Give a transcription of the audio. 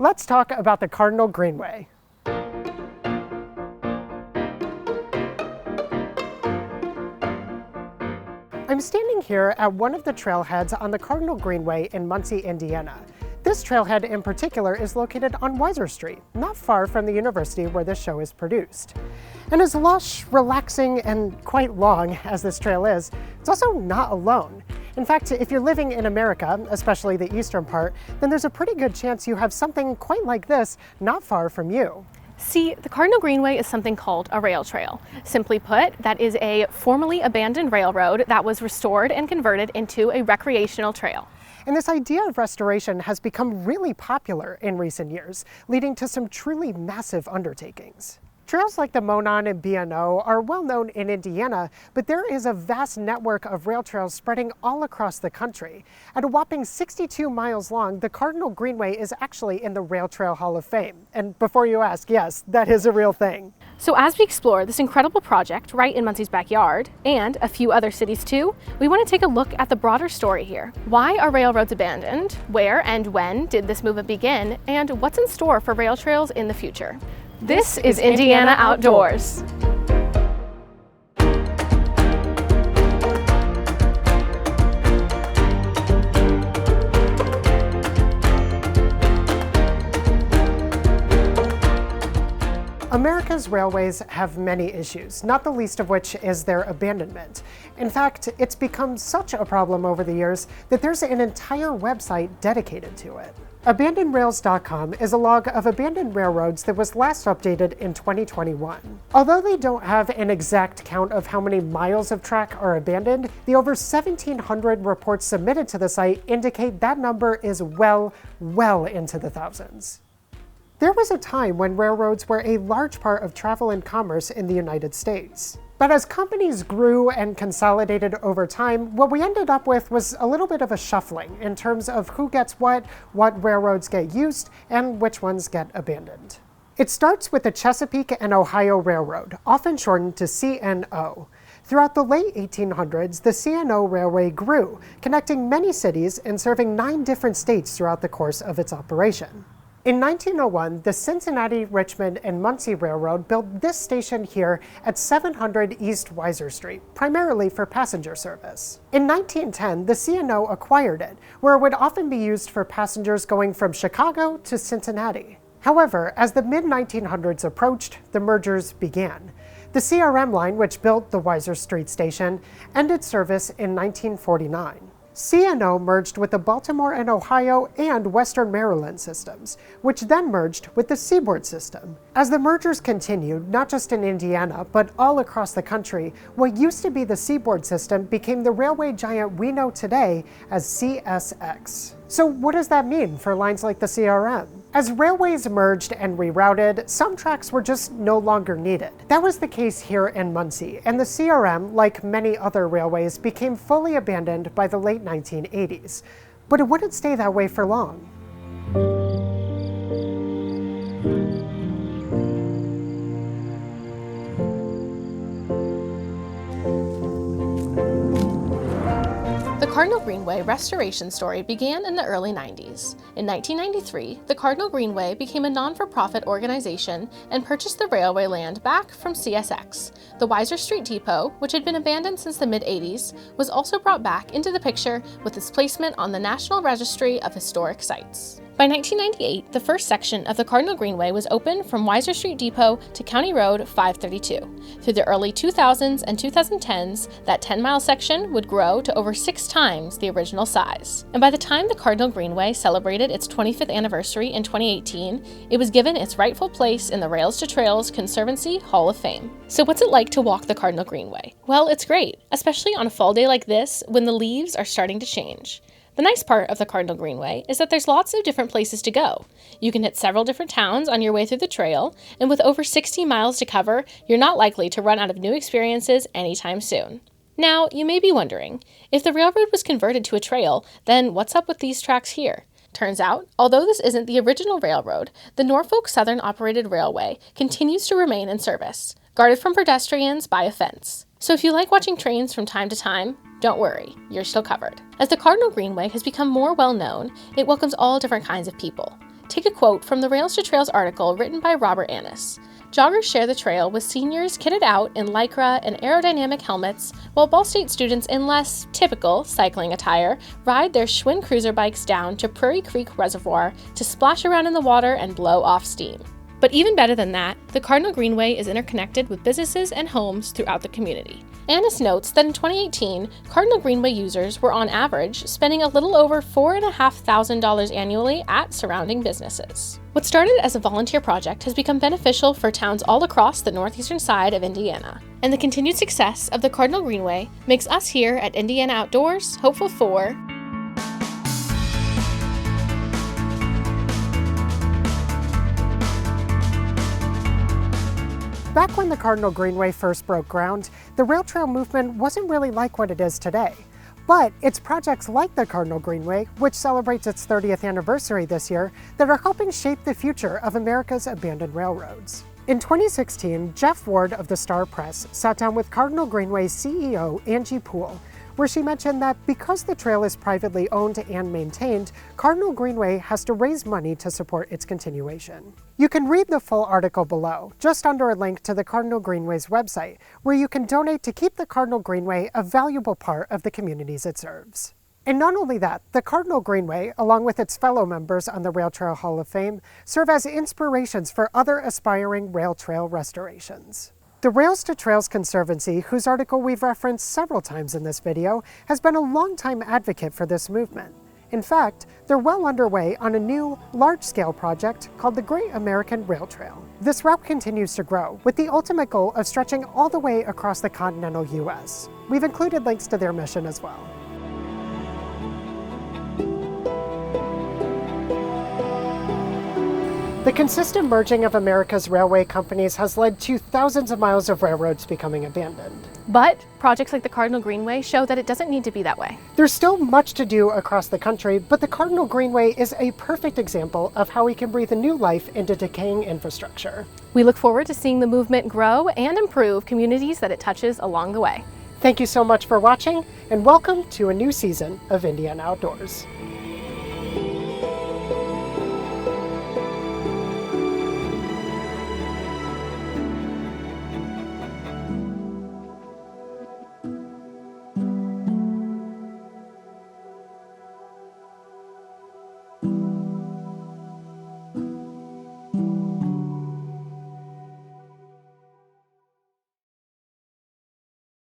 Let's talk about the Cardinal Greenway. I'm standing here at one of the trailheads on the Cardinal Greenway in Muncie, Indiana. This trailhead in particular is located on Weiser Street, not far from the university where this show is produced. And as lush, relaxing, and quite long as this trail is, it's also not alone. In fact, if you're living in America, especially the eastern part, then there's a pretty good chance you have something quite like this not far from you. See, the Cardinal Greenway is something called a rail trail. Simply put, that is a formerly abandoned railroad that was restored and converted into a recreational trail. And this idea of restoration has become really popular in recent years, leading to some truly massive undertakings. Trails like the Monon and B&O are well known in Indiana, but there is a vast network of rail trails spreading all across the country. At a whopping 62 miles long, the Cardinal Greenway is actually in the Rail Trail Hall of Fame. And before you ask, yes, that is a real thing. So as we explore this incredible project right in Muncie's backyard, and a few other cities too, we want to take a look at the broader story here. Why are railroads abandoned? Where and when did this movement begin? And what's in store for rail trails in the future? This is Indiana Outdoors. America's railways have many issues, not the least of which is their abandonment. In fact, it's become such a problem over the years that there's an entire website dedicated to it. AbandonedRails.com is a log of abandoned railroads that was last updated in 2021. Although they don't have an exact count of how many miles of track are abandoned, the over 1,700 reports submitted to the site indicate that number is well into the thousands. There was a time when railroads were a large part of travel and commerce in the United States. But as companies grew and consolidated over time, what we ended up with was a little bit of a shuffling in terms of who gets what railroads get used, and which ones get abandoned. It starts with the Chesapeake and Ohio Railroad, often shortened to C&O. Throughout the late 1800s, the C&O Railway grew, connecting many cities and serving 9 different states throughout the course of its operation. In 1901, the Cincinnati, Richmond, and Muncie Railroad built this station here at 700 East Weiser Street, primarily for passenger service. In 1910, the C&O acquired it, where it would often be used for passengers going from Chicago to Cincinnati. However, as the mid-1900s approached, the mergers began. The CRM line, which built the Weiser Street station, ended service in 1949. C&O merged with the Baltimore and Ohio and Western Maryland systems, which then merged with the Seaboard system. As the mergers continued, not just in Indiana, but all across the country, what used to be the Seaboard system became the railway giant we know today as CSX. So what does that mean for lines like the CRM? As railways merged and rerouted, some tracks were just no longer needed. That was the case here in Muncie, and the CRM, like many other railways, became fully abandoned by the late 1980s. But it wouldn't stay that way for long. The Cardinal Greenway restoration story began in the early 90s. In 1993, the Cardinal Greenway became a non-for-profit organization and purchased the railway land back from CSX. The Weiser Street Depot, which had been abandoned since the mid-80s, was also brought back into the picture with its placement on the National Registry of Historic Sites. By 1998, the first section of the Cardinal Greenway was open from Weiser Street Depot to County Road 532. Through the early 2000s and 2010s, that 10-mile section would grow to over 6 times the original size. And by the time the Cardinal Greenway celebrated its 25th anniversary in 2018, it was given its rightful place in the Rails to Trails Conservancy Hall of Fame. So what's it like to walk the Cardinal Greenway? Well, it's great, especially on a fall day like this when the leaves are starting to change. The nice part of the Cardinal Greenway is that there's lots of different places to go. You can hit several different towns on your way through the trail, and with over 60 miles to cover, you're not likely to run out of new experiences anytime soon. Now, you may be wondering, if the railroad was converted to a trail, then what's up with these tracks here? Turns out, although this isn't the original railroad, the Norfolk Southern Operated Railway continues to remain in service, guarded from pedestrians by a fence. So if you like watching trains from time to time, don't worry, you're still covered. As the Cardinal Greenway has become more well-known, it welcomes all different kinds of people. Take a quote from the Rails to Trails article written by Robert Annis. Joggers share the trail with seniors kitted out in Lycra and aerodynamic helmets, while Ball State students in less typical cycling attire ride their Schwinn cruiser bikes down to Prairie Creek Reservoir to splash around in the water and blow off steam. But even better than that, the Cardinal Greenway is interconnected with businesses and homes throughout the community. Annis notes that in 2018, Cardinal Greenway users were on average spending a little over $4,500 annually at surrounding businesses. What started as a volunteer project has become beneficial for towns all across the northeastern side of Indiana. And the continued success of the Cardinal Greenway makes us here at Indiana Outdoors hopeful for Back when the Cardinal Greenway first broke ground, the rail trail movement wasn't really like what it is today. But it's projects like the Cardinal Greenway, which celebrates its 30th anniversary this year, that are helping shape the future of America's abandoned railroads. In 2016, Jeff Ward of the Star Press sat down with Cardinal Greenway's CEO, Angie Poole, where she mentioned that because the trail is privately owned and maintained, Cardinal Greenway has to raise money to support its continuation. You can read the full article below, just under a link to the Cardinal Greenway's website, where you can donate to keep the Cardinal Greenway a valuable part of the communities it serves. And not only that, the Cardinal Greenway, along with its fellow members on the Rail Trail Hall of Fame, serve as inspirations for other aspiring rail trail restorations. The Rails to Trails Conservancy, whose article we've referenced several times in this video, has been a longtime advocate for this movement. In fact, they're well underway on a new, large-scale project called the Great American Rail Trail. This route continues to grow, with the ultimate goal of stretching all the way across the continental US. We've included links to their mission as well. The consistent merging of America's railway companies has led to thousands of miles of railroads becoming abandoned. But projects like the Cardinal Greenway show that it doesn't need to be that way. There's still much to do across the country, but the Cardinal Greenway is a perfect example of how we can breathe a new life into decaying infrastructure. We look forward to seeing the movement grow and improve communities that it touches along the way. Thank you so much for watching, and welcome to a new season of Indiana Outdoors.